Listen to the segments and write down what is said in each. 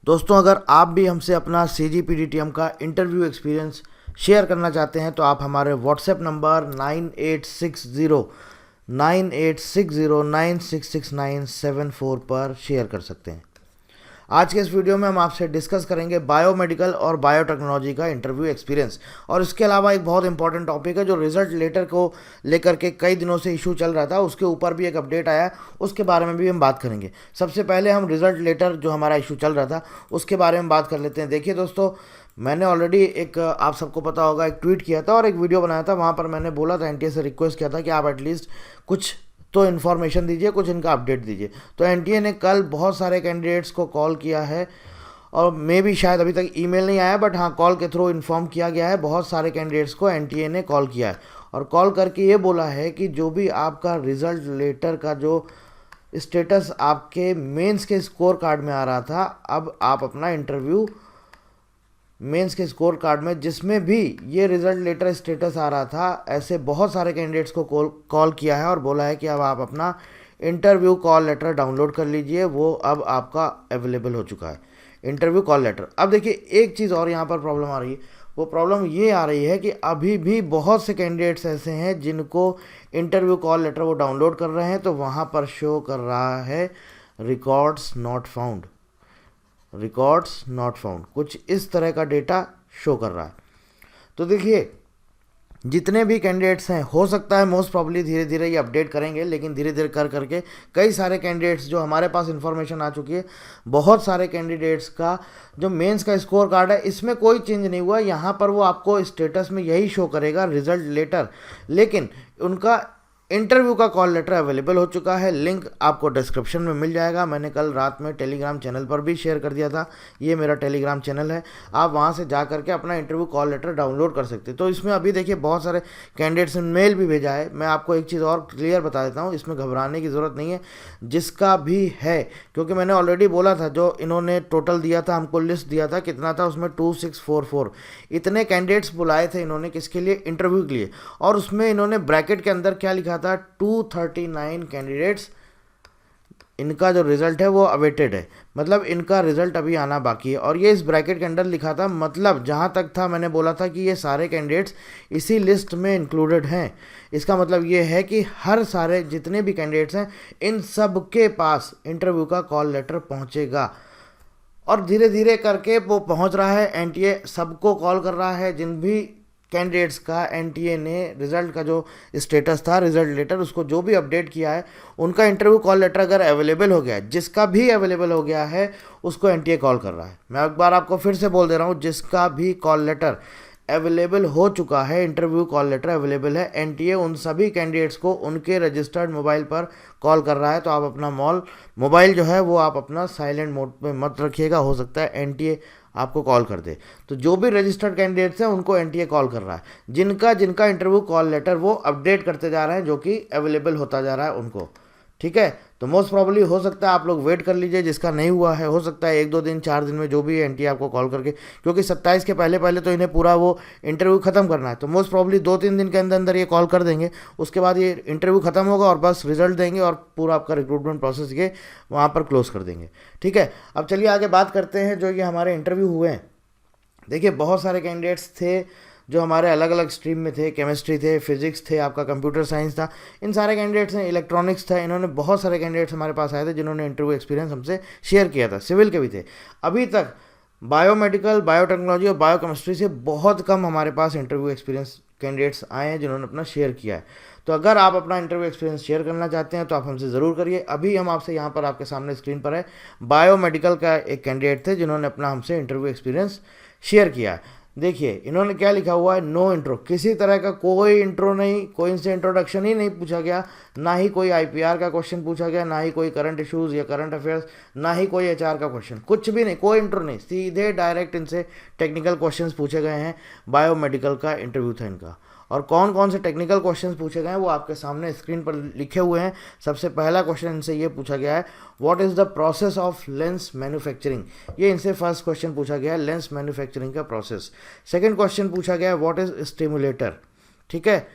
दोस्तों, अगर आप भी हमसे अपना CGPDTM का इंटरव्यू एक्सपीरियंस शेयर करना चाहते हैं तो आप हमारे व्हाट्सएप नंबर 98609669666974 पर शेयर कर सकते हैं। आज के इस वीडियो में हम आपसे डिस्कस करेंगे बायोमेडिकल और बायोटेक्नोलॉजी का इंटरव्यू एक्सपीरियंस, और इसके अलावा एक बहुत इंपॉर्टेंट टॉपिक है जो रिजल्ट लेटर को लेकर के कई दिनों से इशू चल रहा था, उसके ऊपर भी एक अपडेट आया, उसके बारे में भी हम बात करेंगे। सबसे पहले हम रिजल्ट लेटर जो हमारा इशू चल रहा था उसके बारे में बात कर लेते हैं। देखिए दोस्तों, मैंने ऑलरेडी एक, आप सबको पता होगा, एक ट्वीट किया था और एक वीडियो बनाया था। वहाँ पर मैंने बोला था, NTA से रिक्वेस्ट किया था कि आप एटलीस्ट कुछ तो इन्फॉर्मेशन दीजिए, कुछ इनका अपडेट दीजिए। तो NTA ने कल बहुत सारे कैंडिडेट्स को कॉल किया है, और मे भी शायद अभी तक ईमेल नहीं आया, बट हाँ, कॉल के थ्रू इन्फॉर्म किया गया है। बहुत सारे कैंडिडेट्स को NTA ने कॉल किया है और कॉल करके ये बोला है कि जो भी आपका रिज़ल्ट लेटर का जो स्टेटस आपके मेंस के स्कोर कार्ड में आ रहा था, अब आप अपना इंटरव्यू मेंस के स्कोर कार्ड में जिसमें भी ये रिज़ल्ट लेटर स्टेटस आ रहा था, ऐसे बहुत सारे कैंडिडेट्स को कॉल किया है और बोला है कि अब आप अपना इंटरव्यू कॉल लेटर डाउनलोड कर लीजिए, वो अब आपका अवेलेबल हो चुका है, इंटरव्यू कॉल लेटर। अब देखिए, एक चीज़ और यहाँ पर प्रॉब्लम आ रही है। वो प्रॉब्लम ये आ रही है कि अभी भी बहुत से कैंडिडेट्स ऐसे हैं जिनको इंटरव्यू कॉल लेटर वो डाउनलोड कर रहे हैं तो वहाँ पर शो कर रहा है records not found, records not found, कुछ इस तरह का डेटा शो कर रहा है। तो देखिए, जितने भी कैंडिडेट्स हैं, हो सकता है मोस्ट प्रॉब्ली धीरे धीरे ये अपडेट करेंगे, लेकिन धीरे धीरे कर करके कई सारे कैंडिडेट्स जो हमारे पास इन्फॉर्मेशन आ चुकी है, बहुत सारे कैंडिडेट्स का जो मेंस का स्कोर कार्ड है इसमें कोई चेंज नहीं हुआ। यहाँ पर वो आपको स्टेटस में यही शो करेगा, रिजल्ट लेटर, लेकिन उनका इंटरव्यू का कॉल लेटर अवेलेबल हो चुका है। लिंक आपको डिस्क्रिप्शन में मिल जाएगा। मैंने कल रात में टेलीग्राम चैनल पर भी शेयर कर दिया था, ये मेरा टेलीग्राम चैनल है, आप वहाँ से जा करके अपना इंटरव्यू कॉल लेटर डाउनलोड कर सकते हैं। तो इसमें अभी देखिए, बहुत सारे कैंडिडेट्स ने मेल भी भेजा है। मैं आपको एक चीज़ और क्लियर बता देता हूँ, इसमें घबराने की ज़रूरत नहीं है, जिसका भी है, क्योंकि मैंने ऑलरेडी बोला था, जो इन्होंने टोटल दिया था, हमको लिस्ट दिया था कितना था, उसमें 2644 इतने कैंडिडेट्स बुलाए थे इन्होंने, किसके लिए, इंटरव्यू के लिए। और उसमें इन्होंने ब्रैकेट के अंदर क्या लिखा था, 239 कैंडिडेट्स, इनका जो रिजल्ट है वो अवेटेड है, मतलब इनका रिजल्ट अभी आना बाकी है। और ये इस ब्रैकेट के अंदर लिखा था, मतलब जहां तक था मैंने बोला था कि ये सारे कैंडिडेट्स इसी लिस्ट में इंक्लूडेड हैं। इसका मतलब ये है कि हर सारे जितने भी कैंडिडेट्स हैं, इन सब के पास इंटरव्यू का कॉल लेटर पहुंचेगा, और धीरे धीरे करके वो पहुंच रहा है। NTA सबको कॉल कर रहा है, जिन भी कैंडिडेट्स का NTA ने रिज़ल्ट का जो स्टेटस था, रिज़ल्ट लेटर, उसको जो भी अपडेट किया है, उनका इंटरव्यू कॉल लेटर अगर अवेलेबल हो गया है, जिसका भी अवेलेबल हो गया है उसको NTA कॉल कर रहा है। मैं एक बार आपको फिर से बोल दे रहा हूँ, जिसका भी कॉल लेटर अवेलेबल हो चुका है, इंटरव्यू कॉल लेटर अवेलेबल है, NTA उन सभी कैंडिडेट्स को उनके रजिस्टर्ड मोबाइल पर कॉल कर रहा है। तो आप अपना मोबाइल जो है वो आप अपना साइलेंट मोड पे मत रखिएगा, हो सकता है NTA आपको कॉल कर दे। तो जो भी रजिस्टर्ड कैंडिडेट्स हैं उनको NTA कॉल कर रहा है, जिनका जिनका इंटरव्यू कॉल लेटर वो अपडेट करते जा रहे हैं, जो कि अवेलेबल होता जा रहा है उनको, ठीक है। तो मोस्ट प्रॉब्ली हो सकता है आप लोग वेट कर लीजिए, जिसका नहीं हुआ है हो सकता है 1-2 दिन 4 दिन में जो भी NTA आपको कॉल करके, क्योंकि 27 के पहले पहले तो इन्हें पूरा वो इंटरव्यू ख़त्म करना है, तो मोस्ट प्रॉब्ली 2-3 दिन के अंदर अंदर ये कॉल कर देंगे। उसके बाद ये इंटरव्यू ख़त्म होगा और बस रिजल्ट देंगे और पूरा आपका रिक्रूटमेंट प्रोसेस ये वहाँ पर क्लोज कर देंगे, ठीक है। अब चलिए आगे बात करते हैं जो ये हमारे इंटरव्यू हुए हैं। देखिए, बहुत सारे कैंडिडेट्स थे जो हमारे अलग अलग स्ट्रीम में थे, केमिस्ट्री थे, फिजिक्स थे, आपका कंप्यूटर साइंस था, इन सारे कैंडिडेट्स ने, इलेक्ट्रॉनिक्स था, इन्होंने, बहुत सारे कैंडिडेट्स हमारे पास आए थे जिन्होंने इंटरव्यू एक्सपीरियंस हमसे शेयर किया था। सिविल के भी थे। अभी तक बायोमेडिकल, बायोटेक्नोलॉजी और बायोकेमिस्ट्री से बहुत कम हमारे पास इंटरव्यू एक्सपीरियंस कैंडिडेट्स आए हैं जिन्होंने अपना शेयर किया है। तो अगर आप अपना इंटरव्यू एक्सपीरियंस शेयर करना चाहते हैं तो आप हमसे ज़रूर करिए। अभी हम आपसे यहाँ पर आपके सामने स्क्रीन पर है, बायोमेडिकल का एक कैंडिडेट थे जिन्होंने अपना हमसे इंटरव्यू एक्सपीरियंस शेयर किया है। देखिए, इन्होंने क्या लिखा हुआ है, नो इंट्रो, किसी तरह का कोई इंट्रो नहीं, कोई इनसे इंट्रोडक्शन ही नहीं पूछा गया, ना ही कोई IPR का क्वेश्चन पूछा गया, ना ही कोई करंट इश्यूज़ या करंट अफेयर्स, ना ही कोई HR का क्वेश्चन, कुछ भी नहीं, कोई इंट्रो नहीं, सीधे डायरेक्ट इनसे टेक्निकल क्वेश्चंस पूछे गए हैं। बायोमेडिकल का इंटरव्यू था इनका, और कौन कौन से टेक्निकल क्वेश्चंस पूछे गए हैं वो आपके सामने स्क्रीन पर लिखे हुए हैं। सबसे पहला क्वेश्चन इनसे ये पूछा गया है, what is the process of lens manufacturing, ये इनसे फर्स्ट क्वेश्चन पूछा गया है, लेंस मैन्युफैक्चरिंग का प्रोसेस। सेकंड क्वेश्चन पूछा गया है, व्हाट इज़ स्टिमुलेटर, ठीक है।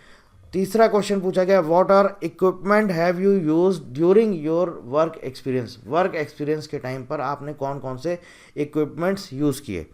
तीसरा क्वेश्चन पूछा गया, what are equipment have you use during your work experience. Work experience के टाइम पर आपने कौन कौन से इक्विपमेंट्स यूज़ किए।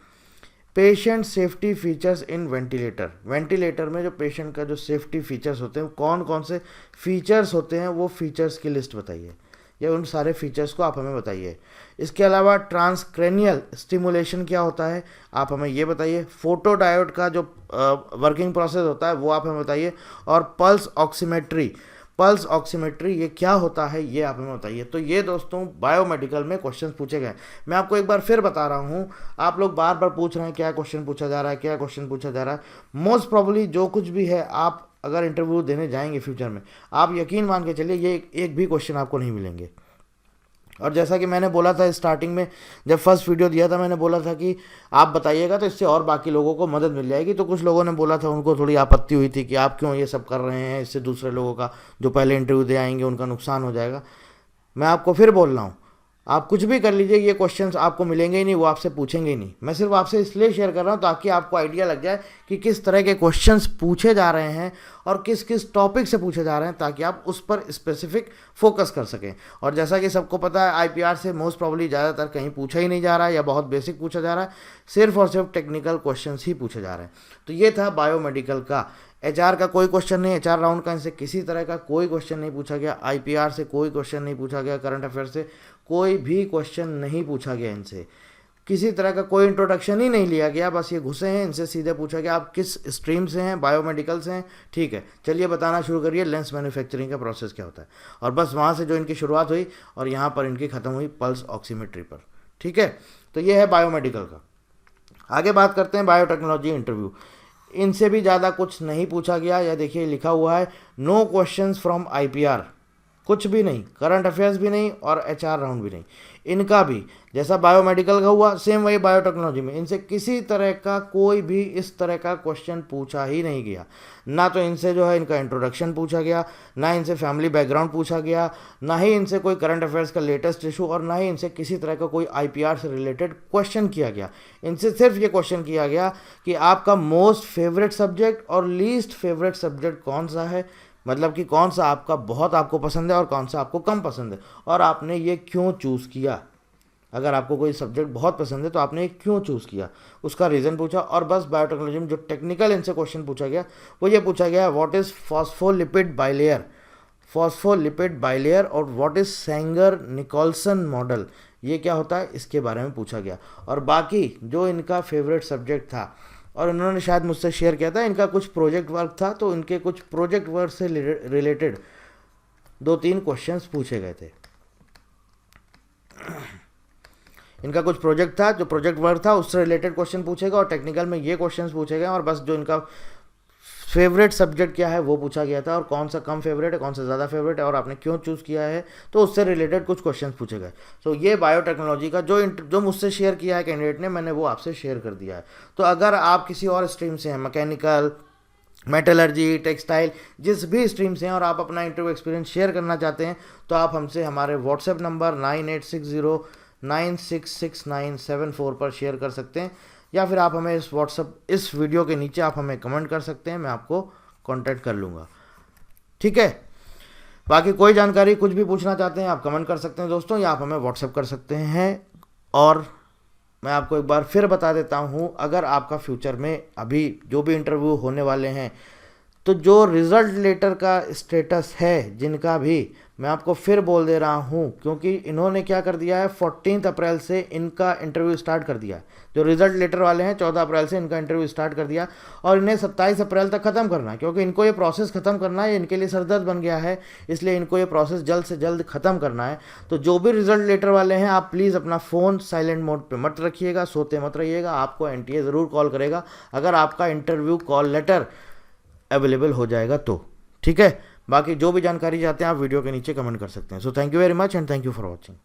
Patient safety features in ventilator. Ventilator में जो पेशेंट का जो सेफ्टी फीचर्स होते हैं, कौन कौन से फीचर्स होते हैं, वो फीचर्स की लिस्ट बताइए, या उन सारे फीचर्स को आप हमें बताइए। इसके अलावा ट्रांसक्रेनियल स्टिमुलेशन क्या होता है, आप हमें ये बताइए। फोटो डायोड का जो वर्किंग प्रोसेस होता है वो आप हमें बताइए। और पल्स ऑक्सीमेट्री, पल्स ऑक्सीमेट्री ये क्या होता है, ये आप हमें बताइए। तो ये दोस्तों बायोमेडिकल में क्वेश्चन पूछे गए। मैं आपको एक बार फिर बता रहा हूँ, आप लोग बार बार पूछ रहे हैं क्या क्वेश्चन पूछा जा रहा है, क्या क्वेश्चन पूछा जा रहा है। मोस्ट प्रॉब्ली जो कुछ भी है, आप अगर इंटरव्यू देने जाएंगे फ्यूचर में, आप यकीन मान के चलिए ये एक भी क्वेश्चन आपको नहीं मिलेंगे। और जैसा कि मैंने बोला था स्टार्टिंग में, जब फर्स्ट वीडियो दिया था, मैंने बोला था कि आप बताइएगा तो इससे और बाकी लोगों को मदद मिल जाएगी। तो कुछ लोगों ने बोला था, उनको थोड़ी आपत्ति हुई थी कि आप क्यों ये सब कर रहे हैं, इससे दूसरे लोगों का जो पहले इंटरव्यू दे आएंगे उनका नुकसान हो जाएगा। मैं आपको फिर बोल रहा हूँ, आप कुछ भी कर लीजिए, ये क्वेश्चंस आपको मिलेंगे ही नहीं, वो आपसे पूछेंगे ही नहीं। मैं सिर्फ आपसे इसलिए शेयर कर रहा हूँ ताकि आपको आइडिया लग जाए कि किस तरह के क्वेश्चंस पूछे जा रहे हैं और किस किस टॉपिक से पूछे जा रहे हैं, ताकि आप उस पर स्पेसिफिक फोकस कर सकें। और जैसा कि सबको पता है, आईपीआर से मोस्ट प्रॉब्ली ज़्यादातर कहीं पूछा ही नहीं जा रहा है या बहुत बेसिक पूछा जा रहा है, सिर्फ और सिर्फ टेक्निकल क्वेश्चन ही पूछे जा रहे हैं। तो ये था बायोमेडिकल का। एचआर का कोई क्वेश्चन नहीं, एचआर राउंड का इनसे किसी तरह का कोई क्वेश्चन नहीं पूछा गया। आईपीआर से कोई क्वेश्चन नहीं पूछा गया, करंट अफेयर से कोई भी क्वेश्चन नहीं पूछा गया। इनसे किसी तरह का कोई इंट्रोडक्शन ही नहीं लिया गया, बस ये घुसे हैं, इनसे सीधे पूछा गया आप किस स्ट्रीम से हैं, बायोमेडिकल से हैं, ठीक है चलिए बताना शुरू करिए लेंस मैन्युफैक्चरिंग का प्रोसेस क्या होता है। और बस वहाँ से जो इनकी शुरुआत हुई और यहाँ पर इनकी ख़त्म हुई पल्स ऑक्सीमेट्री पर, ठीक है। तो ये है बायोमेडिकल का। आगे बात करते हैं बायोटेक्नोलॉजी इंटरव्यू। इनसे भी ज़्यादा कुछ नहीं पूछा गया। या देखिए लिखा हुआ है नो क्वेश्चंस फ्रॉम आईपीआर, कुछ भी नहीं, करंट अफेयर्स भी नहीं और एचआर राउंड भी नहीं। इनका भी जैसा बायोमेडिकल का हुआ सेम वही बायोटेक्नोलॉजी में इनसे किसी तरह का कोई भी इस तरह का क्वेश्चन पूछा ही नहीं गया। ना तो इनसे जो है इनका इंट्रोडक्शन पूछा गया, ना इनसे फैमिली बैकग्राउंड पूछा गया, ना ही इनसे कोई करंट अफेयर्स का लेटेस्ट इशू, और ना ही इनसे किसी तरह का कोई आईपीआर से रिलेटेड क्वेश्चन किया गया। इनसे सिर्फ ये क्वेश्चन किया गया कि आपका मोस्ट फेवरेट सब्जेक्ट और लीस्ट फेवरेट सब्जेक्ट कौन सा है, मतलब कि कौन सा आपका बहुत आपको पसंद है और कौन सा आपको कम पसंद है, और आपने ये क्यों चूज़ किया। अगर आपको कोई सब्जेक्ट बहुत पसंद है तो आपने क्यों चूज़ किया, उसका रीज़न पूछा। और बस बायोटेक्नोलॉजी में जो टेक्निकल इनसे क्वेश्चन पूछा गया वो ये पूछा गया what is phospholipid bilayer, phospholipid bilayer, और what is Singer Nicolson model, ये क्या होता है इसके बारे में पूछा गया। और बाकी जो इनका फेवरेट सब्जेक्ट था, और इन्होंने शायद मुझसे शेयर किया था, इनका कुछ प्रोजेक्ट वर्क था, तो इनके कुछ प्रोजेक्ट वर्क से रिलेटेड 2-3 क्वेश्चंस पूछे गए थे। इनका कुछ प्रोजेक्ट था, जो प्रोजेक्ट वर्क था उससे रिलेटेड क्वेश्चन पूछेगा, और टेक्निकल में ये क्वेश्चंस पूछे गए। और बस जो इनका फेवरेट सब्जेक्ट क्या है वो पूछा गया था, और कौन सा कम फेवरेट है, कौन सा ज़्यादा फेवरेट है, और आपने क्यों चूज़ किया है, तो उससे रिलेटेड कुछ क्वेश्चन पूछे गए। तो ये बायोटेक्नोलॉजी का जो मुझसे शेयर किया है कैंडिडेट ने, मैंने वो आपसे शेयर कर दिया है। तो अगर आप किसी और स्ट्रीम से हैं, मैकेनिकल, मेटलर्जी, टेक्सटाइल, जिस भी स्ट्रीम से हैं, और आप अपना इंटरव्यू एक्सपीरियंस शेयर करना चाहते हैं, तो आप हमसे हमारे व्हाट्सएप नंबर 9860966974 पर शेयर कर सकते हैं, या फिर आप हमें इस वीडियो के नीचे आप हमें कमेंट कर सकते हैं, मैं आपको कांटेक्ट कर लूँगा, ठीक है। बाकी कोई जानकारी कुछ भी पूछना चाहते हैं आप कमेंट कर सकते हैं दोस्तों, या आप हमें व्हाट्सएप कर सकते हैं। और मैं आपको एक बार फिर बता देता हूँ, अगर आपका फ्यूचर में अभी जो भी इंटरव्यू होने वाले हैं, तो जो रिज़ल्ट लेटर का स्टेटस है जिनका भी, मैं आपको फिर बोल दे रहा हूँ, क्योंकि इन्होंने क्या कर दिया है, 14 अप्रैल से इनका इंटरव्यू स्टार्ट कर दिया है। जो रिज़ल्ट लेटर वाले हैं 14 अप्रैल से इनका इंटरव्यू स्टार्ट कर दिया, और इन्हें 27 अप्रैल तक ख़त्म करना है, क्योंकि इनको ये प्रोसेस ख़त्म करना है, इनके लिए सरदर्द बन गया है, इसलिए इनको ये प्रोसेस जल्द से जल्द ख़त्म करना है। तो जो भी रिज़ल्ट लेटर वाले हैं, आप प्लीज़ अपना फ़ोन साइलेंट मोड पर मत रखिएगा, सोते मत रहिएगा, आपको एनटीए ज़रूर कॉल करेगा अगर आपका इंटरव्यू कॉल लेटर अवेलेबल हो जाएगा तो, ठीक है। बाकी जो भी जानकारी चाहते हैं आप वीडियो के नीचे कमेंट कर सकते हैं। So thank you very much and thank you for watching.